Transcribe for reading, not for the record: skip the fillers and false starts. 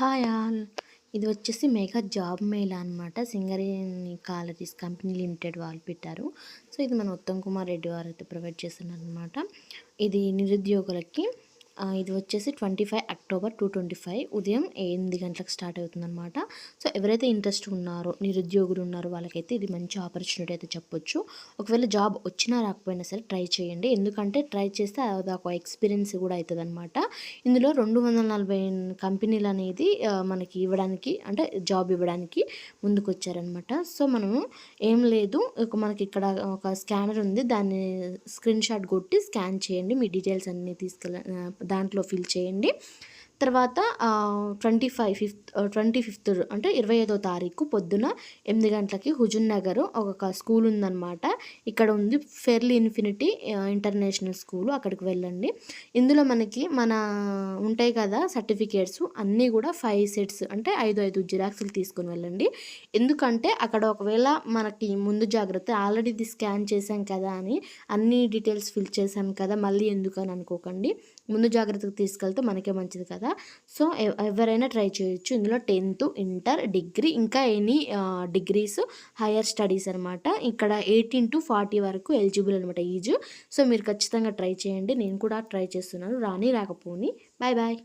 Hi all. ఇది వచ్చేసి mega job Mela అనమాట. సింగరేణి కాలరీస్ కంపెనీ లిమిటెడ్ వాళ్ళు పెట్టారు. సో ఇది మన ఉత్తమ్ కుమార్ రెడ్డి వారు అయితే ప్రొవైడ్ చేస్తున్నారు అనమాట. ఇది నిరుద్యోగులకి ఇది వచ్చేసి 25 అక్టోబర్ 2025 ఉదయం 8 గంటలకు స్టార్ట్ అవుతుందన్నమాట. సో ఎవరైతే ఇంట్రెస్ట్ ఉన్నారో నిరుద్యోగులు ఉన్నారో వాళ్ళకైతే ఇది మంచి ఆపర్చునిటీ అయితే చెప్పొచ్చు. ఒకవేళ జాబ్ వచ్చినా రాకపోయినా సరే ట్రై చేయండి. ఎందుకంటే ట్రై చేస్తే అదొక ఎక్స్పీరియన్స్ కూడా అవుతుంది అనమాట. ఇందులో 240 కంపెనీలు అనేది మనకి ఇవ్వడానికి అంటే జాబ్ ఇవ్వడానికి ముందుకొచ్చారనమాట. సో మనము ఏం లేదు, మనకి ఇక్కడ ఒక స్కానర్ ఉంది, దాన్ని స్క్రీన్ షాట్ కొట్టి స్కాన్ చేయండి, మీ డీటెయిల్స్ అన్నీ దాంట్లో ఫిల్ చేయండి. తర్వాత 25th అంటే 25వ తారీఖు పొద్దున 8 గంటలకి హుజూర్ నగర్ ఒక స్కూల్ ఉందన్నమాట. ఇక్కడ ఉంది ఫెయిర్లీ ఇన్ఫినిటీ ఇంటర్నేషనల్ స్కూల్, అక్కడికి వెళ్ళండి. ఇందులో మనకి ఉంటాయి కదా సర్టిఫికేట్స్ అన్నీ కూడా 5 సెట్స్ అంటే 5 జిరాక్స్లు తీసుకొని వెళ్ళండి. ఎందుకంటే అక్కడ ఒకవేళ మనకి ముందు జాగ్రత్త ఆల్రెడీ ఇది స్కాన్ చేశాం కదా అని అన్ని డీటెయిల్స్ ఫిల్ చేశాం కదా మళ్ళీ ఎందుకని అనుకోకండి. ముందు జాగ్రత్తగా తీసుకెళ్తే మనకే మంచిది కదా. సో ఎవరైనా ట్రై చేయొచ్చు. ఇందులో 10th, ఇంటర్, డిగ్రీ ఇంకా ఎనీ డిగ్రీస్, హైయర్ స్టడీస్ అనమాట. ఇక్కడ 18 to 40 వరకు ఎలిజిబుల్ అనమాట ఏజ్. సో మీరు ఖచ్చితంగా ట్రై చేయండి. నేను కూడా ట్రై చేస్తున్నాను, రాకపోని. Bye bye.